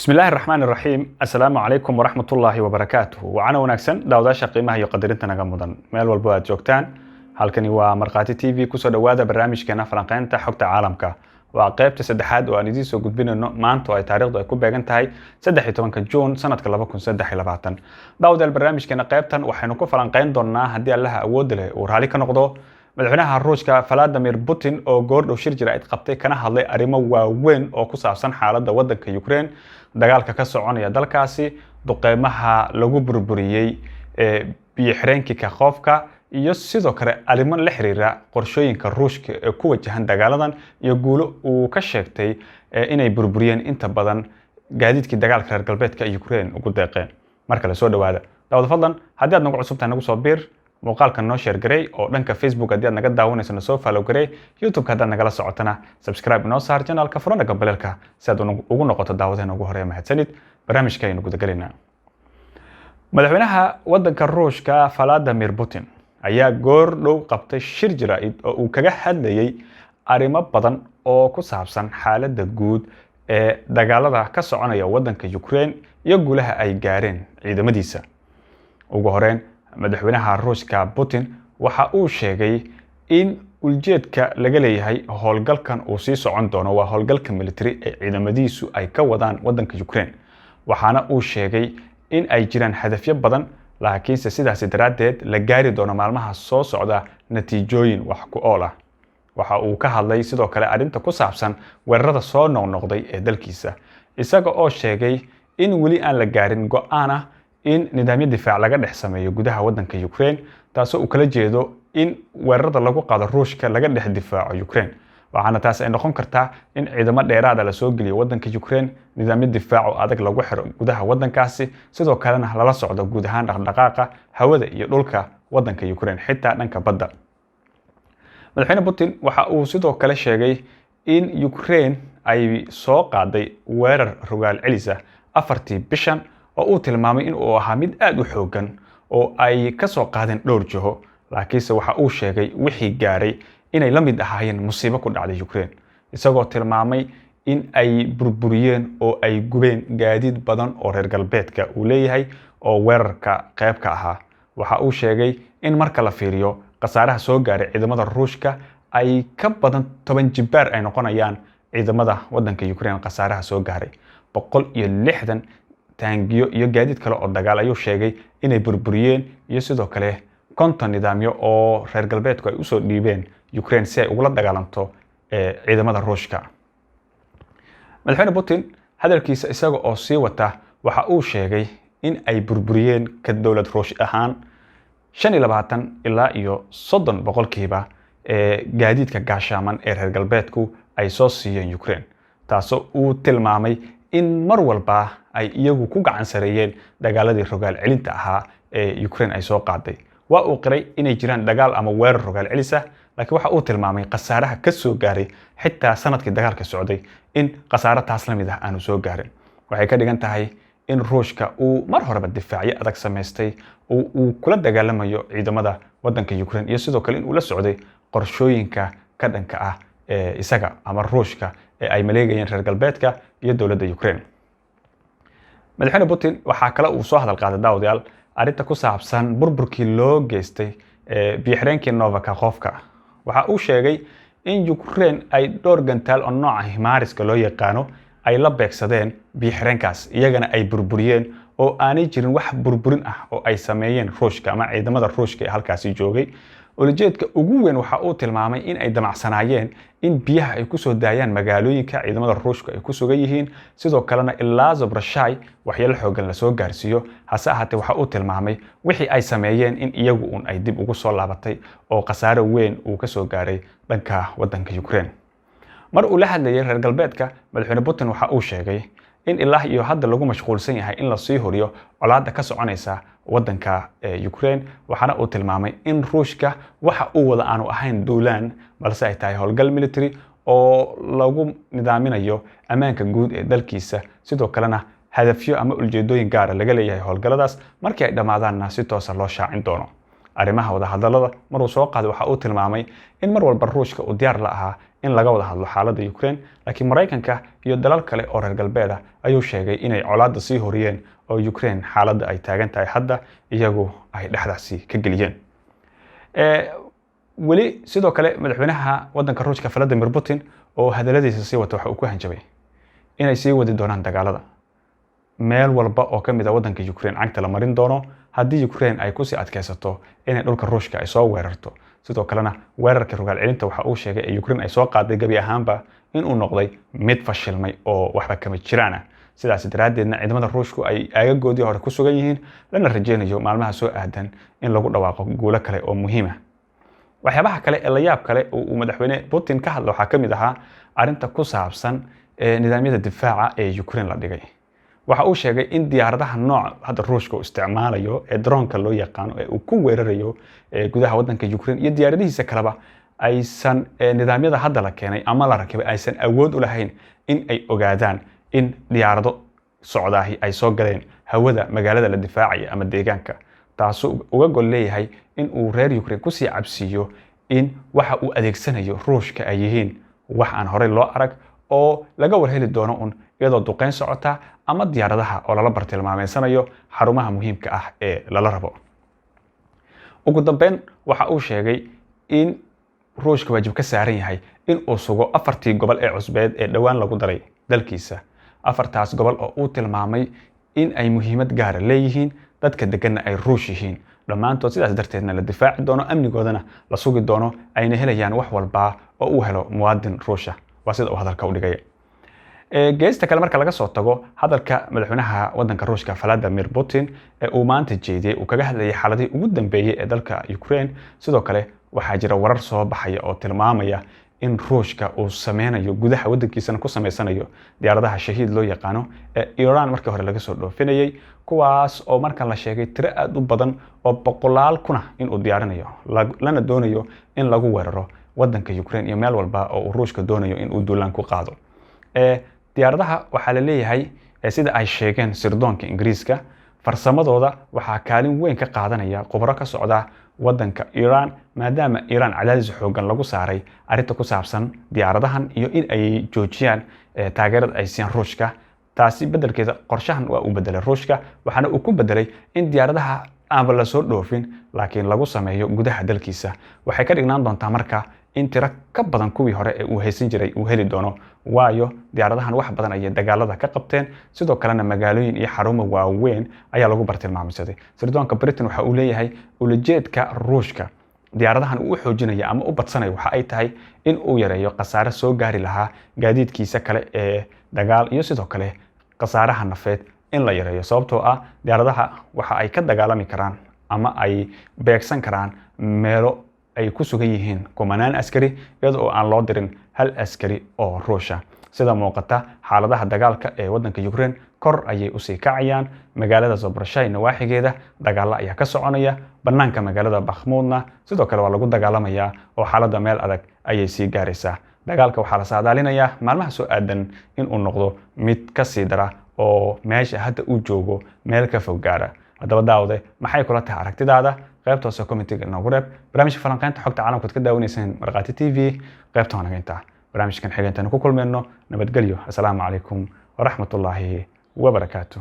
بسم الله الرحمن الرحيم السلام عليكم ورحمة الله وبركاته وعنا ونكسن داوداشا قيمة هي قدرتنا نغمضان ميل والبواد جوكتان halkani waa marqaati TV kusoo dhawaada barnaamijkeena falanqeynta xogta caalamka waa qaybta saddexaad oo aan idin soo gudbinayno maanta oo ay taariikhdu ay ku beegan tahay 13 June sanadka 2023 daawadaal barnaamijkeena qaybtan waxaynu ku falanqeyn doonaa haddii Allah awood leh uu raali ka noqdo madaxweynaha Ruushka Vladimir Putin oo goordhow shir jiraa'id qabtay kana hadlay arrimo waaweyn oo ku saabsan xaaladda waddanka Ukraine dagaalka ka soconaya dalkaasi duqeymaha lagu burburiyay biyo xireenkii Kakhovka iyo sidoo kale arrimo la xiriira qorshooyinka Ruushka ee ku wajahan dagaaladan iyo guulo uu ka sheegtay inay burburiyeen inta badan gaadiidkii dagaalka reer galbeedka Ukraine ugu deeqeen marka la soo dhawaada daawada fadlan haddii aad nagu cusub tahay nagu soo biir muuqaalkan noo share garay oo dhanka Facebook haddii aad naga daawanayso soo follow garay YouTube haddaad nagala socotana subscribe noo saar channelka furana gambaleelka si aad ugu noqoto daawadeen ugu horeeya mahadsanid barnaamijkaynu guda galinaa madaxweynaha waddanka Ruushka Vladimir Putin ayaa goordhow qabtay shir jiraa'id oo uu kaga hadlayay arrimo badan oo ku saabsan xaaladda guud ee dagaalada ka soconaya waddanka Ukraine iyo guulaha ay gaareen ciidamadiisa ugu horeen madaxweynaha Ruushka Putin waxa uu sheegay in ujeedka laga leeyahay howlgalkan uu sii socon doono waa howlgalka military ee ciidamadiisu ay ka wadaan waddanka Ukraine waxaana uu sheegay in ay jiraan hadafyo badan laakiinse sidaas daraadeed la gaari doono maalmaha soo socda natiijooyin wax ku ool ah waxa uu ka hadlay sidoo kale arrinta ku saabsan weerarada soo noqnoqday ee dalkiisa isaga oo sheegay in weli aan la gaarin go'aan ah in nidaamyo difaac laga dhex sameeyo gudaha waddanka Ukraine taasoo uu kala jeedo in weerarada lagu qaado Ruushka laga dhex difaaco Ukraine waxaana taas ay noqon kartaa in ciidamo dheeraad ah la soo geliyo waddanka Ukraine nidaamyo difaac oo adag lagu xiro gudaha waddankaasi sidoo kalena lala socdo guud ahaan dhaqdhaqaaqa hawada iyo dhulka waddanka Ukraine xitaa dhanka badda madaxweyne Putin waxa uu sidoo kale sheegay in Ukraine ay soo qaaday weerar rogaal celis ah afartii bishan oo uu tilmaamay in uu ahaa mid aad u xoogan oo ay ka soo qaadeen dhowr jiho laakiinse waxa uu sheegay wixii gaaray inay la mid ahaayeen musiibo ku dhacday Ukraine isagoo tilmaamay in ay burburiyeen oo ay gubeen gaadiid badan oo reer galbeedka uu leeyahay oo weerarka qayb ka ahaa waxa uu sheegay in marka la fiiriyo qasaaraha soo gaaray ciidamada Ruushka ay ka badan 10 jibaar ay noqonayaan ciidamada waddanka Ukraine qasaaraha soo gaaray 160 taangiyo iyo gaadiid kale oo dagaal ayuu sheegay inay burburiyeen iyo sidoo kale konton nidaamyo oo reer galbeedku ay u soo dhiibeen Ukraine si ay ugu la dagaalanto ciidamada Ruushka madaxweyne Putin hadalkiisa isaga oo sii wata waxa uu sheegay in ay burburiyeen ka dawlad Ruush ahaan 25 ilaa iyo 30% gaadiidka gaashaaman ee reer galbeedku ay soo siiyeen Ukraine taasoo uu tilmaamay in mar walba ay iyagu ku gacan sareeyeen dagaaladii rogaal celinta ahaa ee Ukraine ay soo qaaday waa uu qiray inay jiraan dagaal ama weerar rogaal celis ah laakiin waxa uu tilmaamay qasaaraha ka soo gaaray xitaa sanadkii dagaalka socday in qasaaro taas la mid ah aanu soo gaarin waxay ka dhigan tahay in Ruushka uu mar horeba difaacyo adag sameystay oo uu kula dagaalamayo ciidamada waddanka Ukraine iyo sidoo kale in uu la socday qorshooyinka ka dhanka ah ee isaga ama Ruushka ee ay maleegayeen reer galbeedka iyo dawladda Ukraine madaxweyne Putin waxa kale uu soo hadal qaaday daawadayaal arrinta ku saabsan burburkii loo geystay biyo xireenkii Kakhovka waxa uu sheegay in Ukraine ay dhowr gantaal oo nooca Himariska loo yaqaano ay la beegsadeen biyo xireenkaas iyagana ay burburiyeen oo aanay jirin wax burburin ah oo ay sameeyeen Ruushka ama ciidamada Ruushka ee halkaasi joogay ujeedka ugu weyn waxa uu tilmaamay in ay damacsanaayeen in biyaha ay ku soo daayaan magaalooyinka ciidamada Ruushka ay ku sugan yihiin sidoo kalena ilaa Zaporizhzhia waxyeello xoogan la soo gaarsiiyo hase ahaatee waxa uu tilmaamay wixii ay sameeyeen in iyagu ay dib ugu soo laabatay oo qasaaro weyn uu ka soo gaaray dhanka waddanka Ukraine mar uu la hadlayay reer galbeedka madaxweyne Putin waxa uu sheegay in ilaa iyo hadda lagu mashquulsan yahay in la sii horiyo colaadda ka soconaysa waddanka Ukraine waxaana uu tilmaamay in Ruushka waxa uu wada aanu ahayn duulaan balse ay tahay howlgal military oo lagu nidaaminayo ammaanka guud ee dalkiisa sidoo kalena hadafyo ama ujeedooyin gaar ah laga leeyahay howlgaladaas markii ay dhamaadaanna si toos ah loo shaacin doono arrimaha wada hadallada maruu soo qaaday waxa uu tilmaamay in mar walba Ruushka uu diyaar la ahaa in laga wada hadlo xaaladda Ukraine laakiin Mareykanka iyo dalal kale oo reer galbeed ah ayuu sheegay inay colaadda sii horiyeen oo Ukraine xaaladda ay taagan tahay hadda iyagu ay dhexdaasi ka geliyeen weli sidoo kale madaxweynaha waddanka Ruushka Vladimir Putin oo hadaladiisa sii wata waxa uu ku hanjabay inay sii wadi doonaan dagaalada meel walba oo ka mid ah waddanka Ukraine cagta la marin doono haddii Ukraine ay ku sii adkaysato inay dhulka Ruushka ay soo weerarto sidoo kalena weerarka rogaal celinta waxa uu sheegay in Ukraine ay soo qaaday gabi ahaanba in uu noqday mid fashilmay oo waxba kama jiraan sidaas daraadeedna ciidamada Ruushku ay aagagoodii hore ku sugan yihiin lana rajeynayo maalmaha soo aadan in lagu dhawaaqo guulo kale oo muhiim ah waxyaabaha kale ee la yaab kale oo madaxweyne Putin ka hadlo waxa kamid ahaa arinta ku saabsan nidaamyada difaaca ee Ukraine la dhigay waxa uu sheegay in diyaaradaha nooc hadda Ruushka uu isticmaalayo ee drone-ka loo yaqaan ee uu ku weerarayo gudaha waddanka Ukraine iyo diyaaradihiisa kaleba aysan nidaamyada hadda la keenay ama la rakibay aysan awood u lahayn in ay ogaadaan in diyaarado socdaahi ay soo galeen hawada magaalada la difaacaya ama deegaanka taas uga gol leeyahay in uu reer Ukraine ku sii cabsiyo in waxa uu adeegsanayo Ruushka ay yihiin wax aan horey loo arag oo laga warheli doono iyadoo duqeyn socota ama diyaaradaha oo lala bartilmaameysanayo xarumaha muhiimka ah ee lala rabo ugu dambeyn waxa uu sheegay in Ruushka waajib ka saaran yahay in uu sugo afartii gobol ee cusbeed ee dhawaan lagu daray dalkiisa afartaas gobol oo uu tilmaamay in ay muhiimad gaar ah leeyihiin dadka deganna ay Ruush yihiin dhammaantood sidaas darteedna la difaaci doono amnigoodana la sugi doono ayna helayaan wax walba oo uu helo muwaadin Ruusha waa sida uu hadalka u dhigay geesta kale marka laga soo tago hadalka madaxweynaha waddanka Ruushka Vladimir Putin ee uu maanta jeediyay uu kaga hadlayay xaaladii ugu dambeeyay ee dalka Ukraine sidoo kale waxaa jira warar soo baxaya oo tilmaamaya in Ruushka uu sameynayo gudaha waddankiisana ku sameysanayo diyaaradaha shahiid loo yaqaano ee Iran markii hore laga soo dhoofinayay kuwaas oo markan la sheegay tiro aad u badan oo boqolaal kuna in uu diyaarinayo lana doonayo in lagu weeraro waddanka Ukraine iyo meel walba oo Ruushka doonayo in uu duulaan ku qaado diyaaradaha waxa la leeyahay sida ay sheegeen sirdoonka Ingiriiska farsamadooda waxa kaalin weyn ka qaadanaya khubaro ka socda waddanka Iran maadaama Iran cadaadis xoogan lagu saaray arinta ku saabsan diyaaradahan iyo in ay joojiyaan taageerada ay siiyaan Ruushka taasi bedelkeeda qorshahan waa uu bedelay Ruushka waxaana uu ku bedelay in diyaaradaha aan la soo dhoofin laakiin lagu sameeyo gudaha dalkiisa waxay ka dhignaan doontaa marka in tiro ka badan kuwii hore ee uu haysan jiray uu heli doono waayo diyaaradahan wax badan ay dagaalada ka qabteen sidoo kalena magaalooyin iyo xarumo waaweyn ayaa lagu bartilmaamsaday sirdoonka Britain waxa uu leeyahay ulajeedka Ruushka diyaaradahan uu xoojinaya ama u badsanayo waxa ay tahay in uu yareeyo qasaare soo gaari lahaa gaadiidkiisa kale ee dagaal iyo sidoo kale qasaaraha nafeed in la yareeyo sababtoo ah diyaaradaha waxa ay ka dagaalami karaan ama ay beegsan karaan meelo ay ku sugan yihiin kumanaan askari iyadoo aan loo dirin hal askari oo Ruusha sida muuqata xaaladaha dagaalka ee waddanka Ukraine kor ayay u sii kacayaan magaalada Zaporizhzhia nawaaxigeeda dagaal ayaa ka soconaya banaanka magaalada Bakhmutna sidoo kale waa lagu dagaalamaya oo xaaladda meel adag ayay sii gaaraysaa dagaalka waxaa la saadaalinayaa maalmaha soo aadan in uu noqdo mid ka sii dara oo meesha hadda uu joogo meel ka fog gaara haddaba daawade maxay kula tahay aragtidaada qaybta hoose commentiga inoogu reeb barnaamijka falanqaynta xogta caalamka ka daawanaysaan Marqaati TV qaybta wanaagta barnaamijkan xigeentan ku kulmeyno nabadgelyo assalaamu calaykum wa rahmatullaahi wa barakaatuh